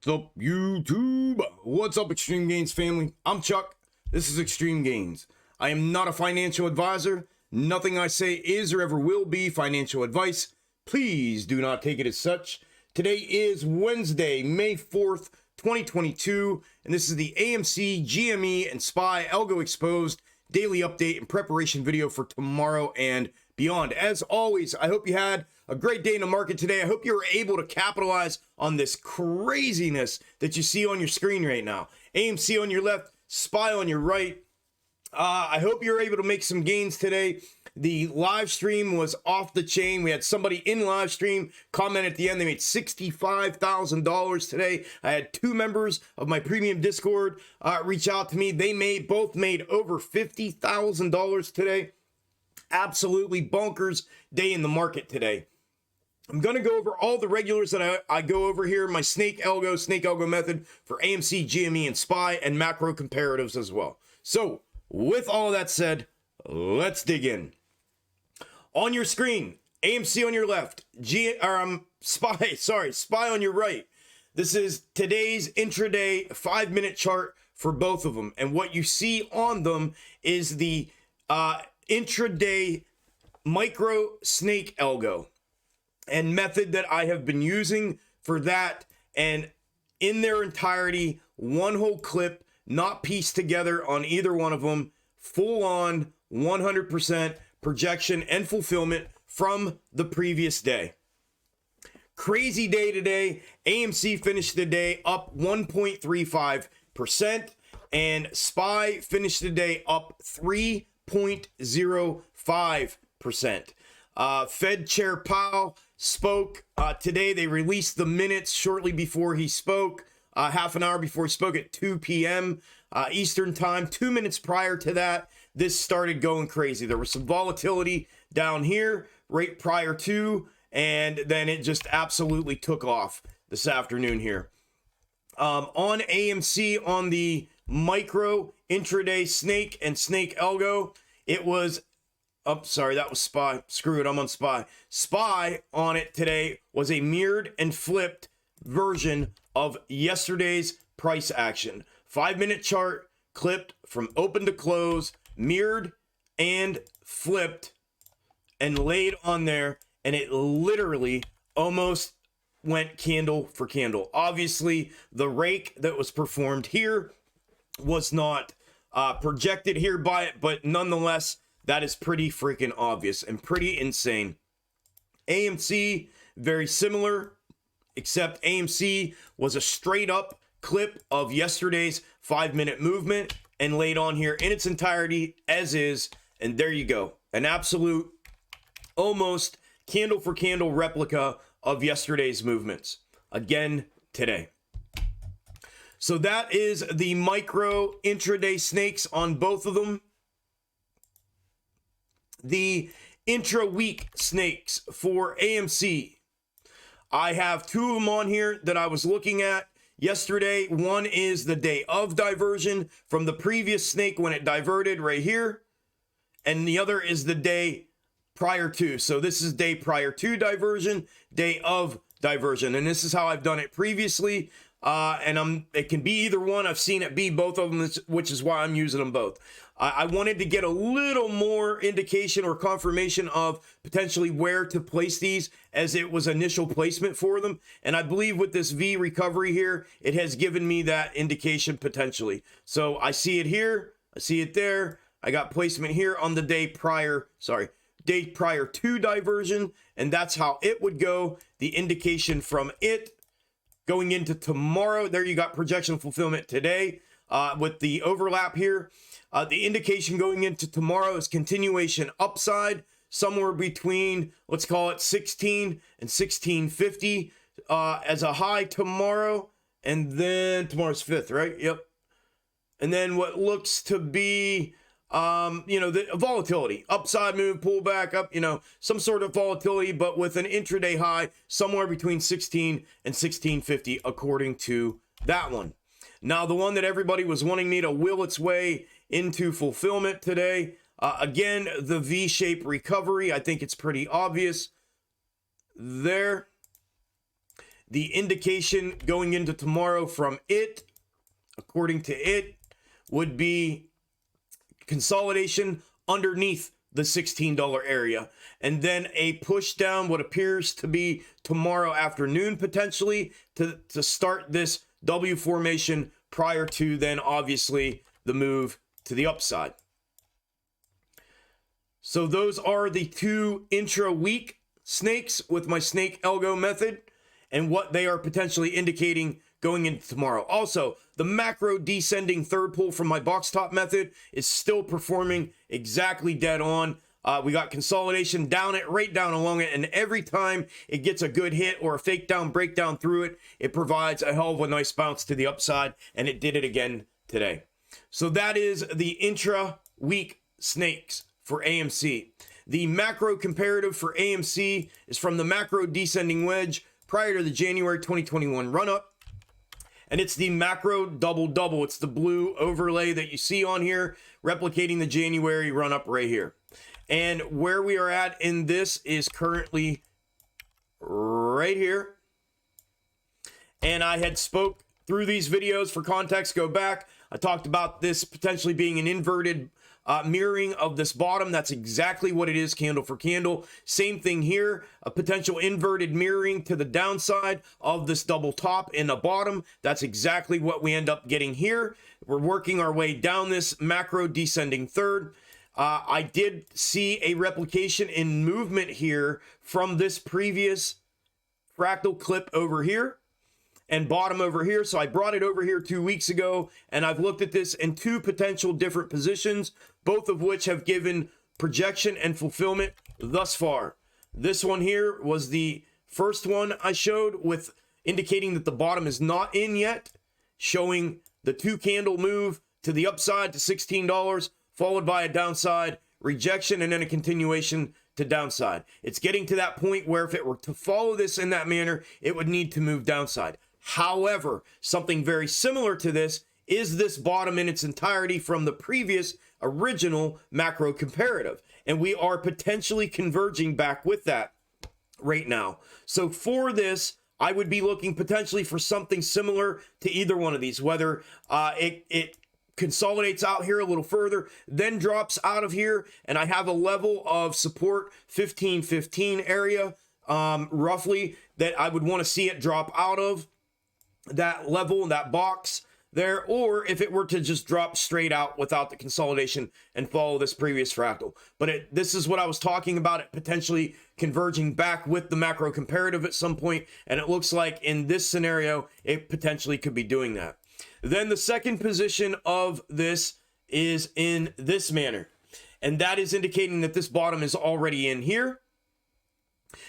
What's up, YouTube? What's up, Xtreme Gainz family? I'm Chuck. This is Xtreme Gainz. I am not a financial advisor. Nothing I say is or ever will be financial advice. Please do not take it as such. Today is Wednesday, May 4th, 2022, and this is the AMC, GME, and SPY Algo Exposed daily update and preparation video for tomorrow and beyond. As always, I hope you had a great day in the market today. I hope you were able to capitalize on this craziness that you see on your screen right now. AMC on your left, SPY on your right. I hope you're able to make some gains today. The live stream was off the chain. We had somebody in live stream comment at the end. They made $65,000 today. I had two members of my premium Discord reach out to me. They both made over $50,000 today. Absolutely bonkers day in the market today. I'm going to go over all the regulars that I go over here, my snake algo method for AMC, GME, and SPY, and macro comparatives as well. So with all of that said, let's dig in. On your screen, AMC on your left, SPY on your right. This is today's intraday 5-minute chart for both of them. And what you see on them is the intraday micro snake algo and method that I have been using for that, and in their entirety, one whole clip, not pieced together on either one of them, full on 100% projection and fulfillment from the previous day. Crazy day today. AMC finished the day up 1.35%, and SPY finished the day up 3.05%. Fed Chair Powell spoke today. They released the minutes shortly before he spoke, half an hour before he spoke at 2 p.m. Eastern time. 2 minutes prior to that, this started going crazy. There was some volatility down here right prior to, and then it just absolutely took off this afternoon here. On AMC, on the micro intraday snake and snake algo, it was, oh, sorry, that was SPY. Screw it, I'm on SPY. SPY on it today was a mirrored and flipped version of yesterday's price action. 5-minute chart, clipped from open to close, mirrored and flipped and laid on there, and it literally almost went candle for candle. Obviously, the rake that was performed here was not projected here by it, but nonetheless, that is pretty freaking obvious and pretty insane. AMC, very similar, except AMC was a straight up clip of yesterday's 5-minute movement and laid on here in its entirety as is. And there you go. An absolute, almost candle for candle replica of yesterday's movements. Again, today. So that is the micro intraday snakes on both of them. The intra-week snakes for AMC. I have two of them on here that I was looking at yesterday. One is the day of diversion from the previous snake when it diverted right here. And the other is the day prior to. So this is day prior to diversion, day of diversion. And this is how I've done it previously. It can be either one. I've seen it be both of them, which is why I'm using them both. I wanted to get a little more indication or confirmation of potentially where to place these as it was initial placement for them. And I believe with this V recovery here, it has given me that indication potentially. So I see it here. I see it there. I got placement here on the day prior to diversion. And that's how it would go. The indication from it going into tomorrow. There you got projection fulfillment today with the overlap here. The indication going into tomorrow is continuation upside, somewhere between, let's call it 16 and 1650 as a high tomorrow. And then tomorrow's 5th, right? Yep. And then what looks to be, the volatility, upside move, pullback up, some sort of volatility, but with an intraday high somewhere between 16 and 1650, according to that one. Now, the one that everybody was wanting me to will its way into fulfillment today, again, the V-shaped recovery. I think it's pretty obvious there. the indication going into tomorrow from it, according to it, would be consolidation underneath the $16 area, and then a push down what appears to be tomorrow afternoon potentially to start this W formation prior to then obviously the move to the upside. So those are the two intra-week snakes with my snake algo method and what they are potentially indicating going into tomorrow. Also, the macro descending third pull from my box top method is still performing exactly dead on. We got consolidation down it, right down along it, and every time it gets a good hit or a fake down breakdown through it, it provides a hell of a nice bounce to the upside, and it did it again today. So that is the intra-week snakes for AMC. The macro comparative for AMC is from the macro descending wedge prior to the January 2021 run-up. And it's the macro double-double. It's the blue overlay that you see on here, replicating the January run-up right here. And where we are at in this is currently right here. And I had spoke through these videos. For context, go back. I talked about this potentially being an inverted mirroring of this bottom. That's exactly what it is, candle for candle. Same thing here, a potential inverted mirroring to the downside of this double top in the bottom. That's exactly what we end up getting here. We're working our way down this macro descending third. I did see a replication in movement here from this previous fractal clip over here and bottom over here. So I brought it over here 2 weeks ago, and I've looked at this in two potential different positions, both of which have given projection and fulfillment thus far. This one here was the first one I showed with indicating that the bottom is not in yet, showing the two candle move to the upside to $16, followed by a downside rejection and then a continuation to downside. It's getting to that point where if it were to follow this in that manner, it would need to move downside. However, something very similar to this is this bottom in its entirety from the previous original macro comparative. And we are potentially converging back with that right now. So for this, I would be looking potentially for something similar to either one of these, whether it consolidates out here a little further, then drops out of here, and I have a level of support 1515 area roughly that I would want to see it drop out of that level, that box there, or if it were to just drop straight out without the consolidation and follow this previous fractal. But this is what I was talking about, it potentially converging back with the macro comparative at some point, and it looks like in this scenario it potentially could be doing that. Then the second position of this is in this manner, and that is indicating that this bottom is already in here,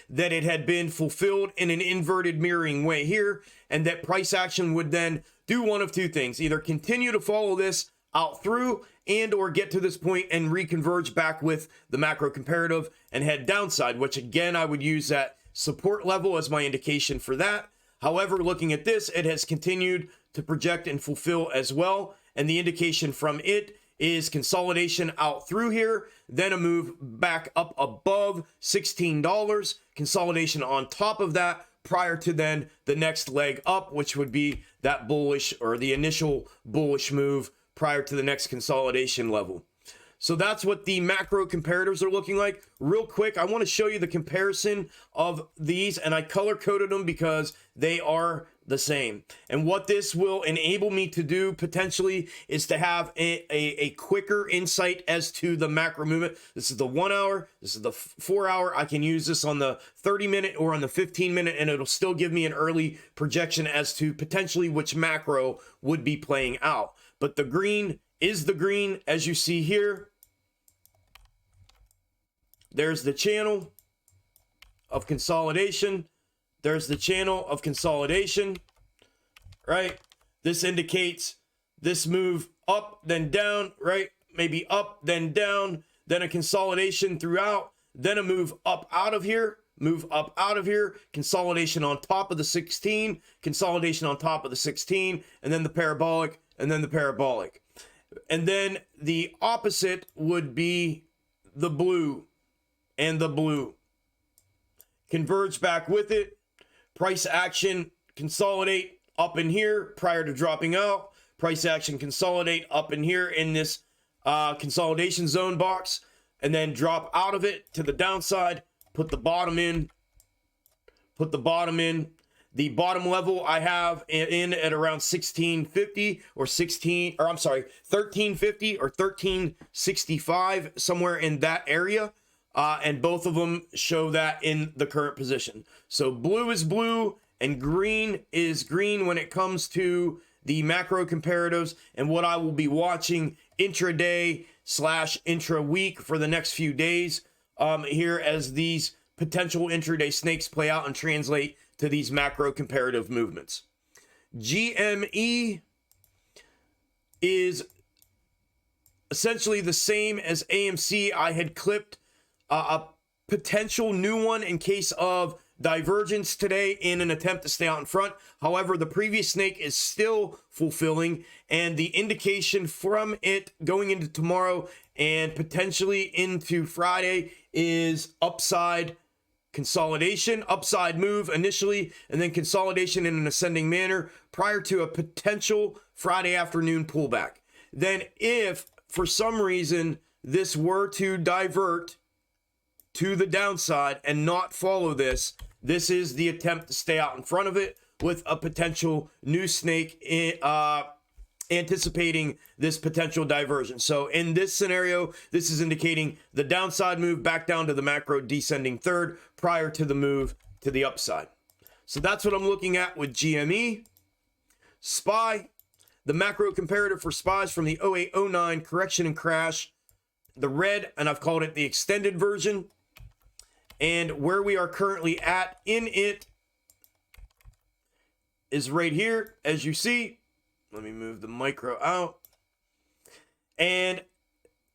that it had been fulfilled in an inverted mirroring way here, and that price action would then do one of two things: either continue to follow this out through and or get to this point and reconverge back with the macro comparative and head downside, which again I would use that support level as my indication for that. However, looking at this, it has continued to project and fulfill as well, and the indication from it is consolidation out through here, then a move back up above $16, consolidation on top of that prior to then the next leg up, which would be that bullish or the initial bullish move prior to the next consolidation level. So that's what the macro comparatives are looking like. Real quick, I want to show you the comparison of these, and I color coded them because they are the same. And what this will enable me to do potentially is to have a quicker insight as to the macro movement. This is the 1 hour, this is the 4 hour. I can use this on the 30-minute or on the 15-minute, and it'll still give me an early projection as to potentially which macro would be playing out. But the green is the green, as you see here. There's the channel of consolidation. There's the channel of consolidation, right? This indicates this move up, then down, right? Maybe up, then down, then a consolidation throughout, then a move up out of here, move up out of here, consolidation on top of the 16, consolidation on top of the 16, and then the parabolic, and then the parabolic. And then the opposite would be the blue and the blue. Converge back with it. Price action consolidate up in here prior to dropping out. Price action consolidate up in here in this consolidation zone box, and then drop out of it to the downside, put the bottom in, The bottom level I have in at around 1350 or 1365, somewhere in that area. And both of them show that in the current position. So blue is blue and green is green when it comes to the macro comparatives, and what I will be watching intraday / intra week for the next few days here as these potential intraday snakes play out and translate to these macro comparative movements. GME is essentially the same as AMC. I had clipped a potential new one in case of divergence today in an attempt to stay out in front. However, the previous snake is still fulfilling, and the indication from it going into tomorrow and potentially into Friday is upside consolidation, upside move initially, and then consolidation in an ascending manner prior to a potential Friday afternoon pullback. Then if for some reason this were to divert to the downside and not follow this, this is the attempt to stay out in front of it with a potential new snake anticipating this potential diversion. So in this scenario, this is indicating the downside move back down to the macro descending third prior to the move to the upside. So that's what I'm looking at with GME. SPY, the macro comparative for SPYs from the 08-09 correction and crash, the red, and I've called it the extended version. And where we are currently at in it is right here, as you see. Let me move the micro out. And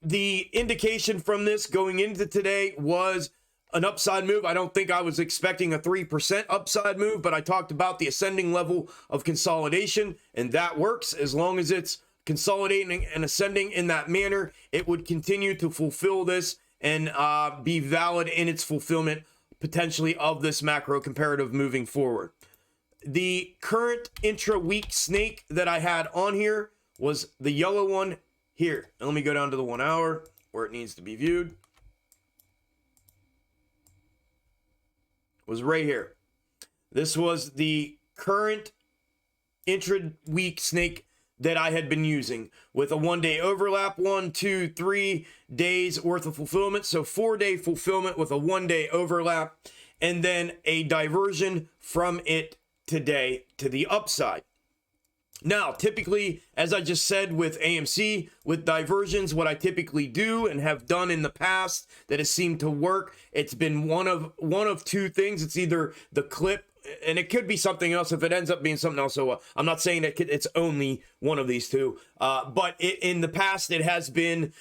the indication from this going into today was an upside move. I don't think I was expecting a 3% upside move, but I talked about the ascending level of consolidation, and that works as long as it's consolidating and ascending in that manner. It would continue to fulfill this and be valid in its fulfillment potentially of this macro comparative moving forward. The current intra-week snake that I had on here was the yellow one here. Now let me go down to the 1 hour where it needs to be viewed. It was right here. This was the current intra-week snake that I had been using with a 1 day overlap, 1, 2, 3 days worth of fulfillment. So 4-day fulfillment with a 1 day overlap, and then a diversion from it today to the upside. Now, typically, as I just said with AMC, with diversions, what I typically do and have done in the past that has seemed to work, it's been one of two things. It's either the clip, and it could be something else if it ends up being something else. So I'm not saying that it's only one of these two, but in the past, it has been,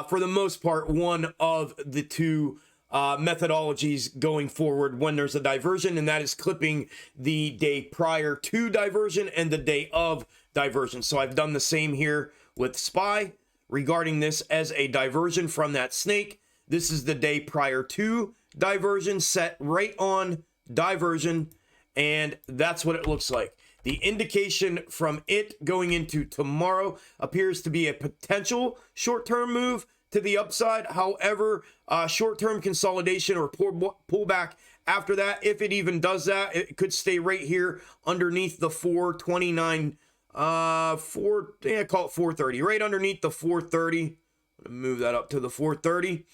for the most part, one of the two methodologies going forward when there's a diversion, and that is clipping the day prior to diversion and the day of diversion. So I've done the same here with SPY regarding this as a diversion from that snake. This is the day prior to diversion, set right on diversion, and that's what it looks like. The indication from it going into tomorrow appears to be a potential short-term move to the upside. However, short-term consolidation or pullback after that, if it even does that, it could stay right here underneath the 429, call it 430, right underneath the 430. Move that up to the 430,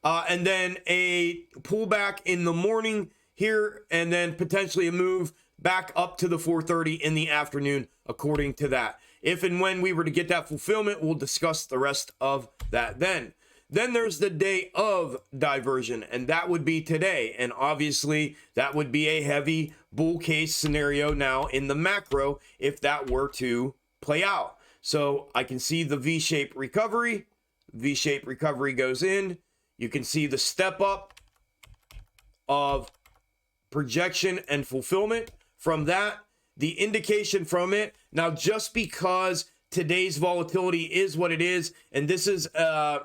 and then a pullback in the morning here, and then potentially a move back up to the 430 in the afternoon, according to that. If and when we were to get that fulfillment, we'll discuss the rest of that then. Then there's the day of diversion, and that would be today. And obviously, that would be a heavy bull case scenario now in the macro if that were to play out. So I can see the V-shaped recovery. V-shaped recovery goes in. You can see the step up of projection and fulfillment from that. The indication from it. Now, just because today's volatility is what it is, and this is an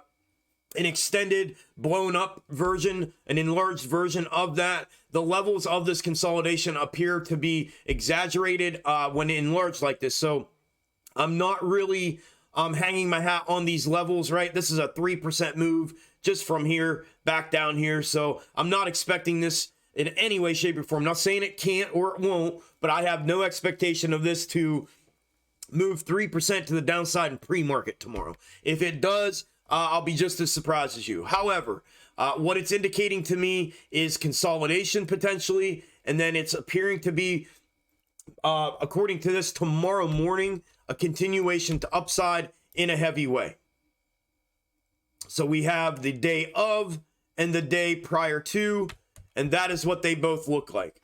extended, blown up version, an enlarged version of that, the levels of this consolidation appear to be exaggerated when enlarged like this. So I'm not really hanging my hat on these levels, right? This is a 3% move just from here back down here. So I'm not expecting this in any way, shape, or form. I'm not saying it can't or it won't, but I have no expectation of this to move 3% to the downside in pre-market tomorrow. If it does, I'll be just as surprised as you. However, what it's indicating to me is consolidation potentially, and then it's appearing to be, according to this, tomorrow morning, a continuation to upside in a heavy way. So we have the day of and the day prior to, and that is what they both look like.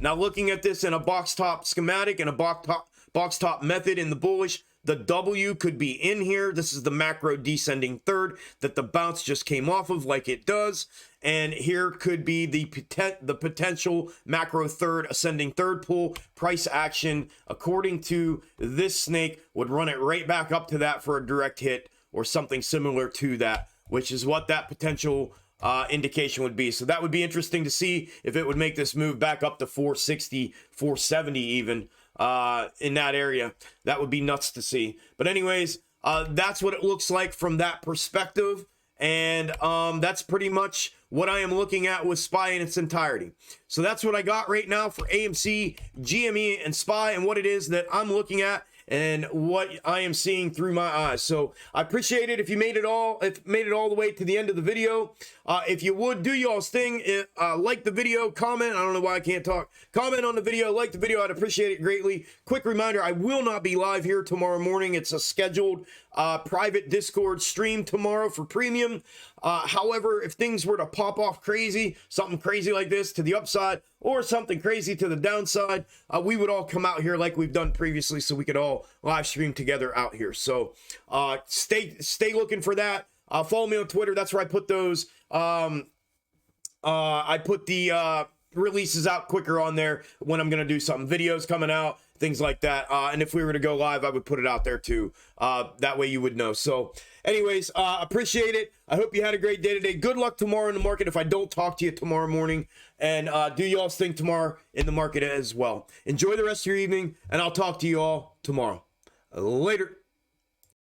Now, looking at this in a box top schematic and a box top method in the bullish, the W could be in here. This is the macro descending third that the bounce just came off of, like it does. And here could be the potential macro third, ascending third pull. Price action, according to this snake, would run it right back up to that for a direct hit or something similar to that, which is what that potential indication would be. So that would be interesting to see if it would make this move back up to 460, 470 even in that area. That would be nuts to see. But anyways, that's what it looks like from that perspective. And that's pretty much what I am looking at with SPY in its entirety. So that's what I got right now for AMC, GME, and SPY, and what it is that I'm looking at and what I am seeing through my eyes. So I appreciate it if you made it all the way to the end of the video. If you would, do y'all's thing. Like the video, comment. I don't know why I can't talk. Comment on the video, like the video. I'd appreciate it greatly. Quick reminder, I will not be live here tomorrow morning. It's a scheduled private Discord stream tomorrow for premium. However, if things were to pop off crazy, something crazy like this to the upside or something crazy to the downside, we would all come out here like we've done previously so we could all live stream together out here. So stay looking for that. Follow me on Twitter. That's where I put those. I put the releases out quicker on there when I'm going to do something. Videos coming out, things like that. And if we were to go live, I would put it out there too. That way you would know. So anyways, appreciate it. I hope you had a great day today. Good luck tomorrow in the market if I don't talk to you tomorrow morning. And do y'all's thing tomorrow in the market as well. Enjoy the rest of your evening, and I'll talk to you all tomorrow. Later.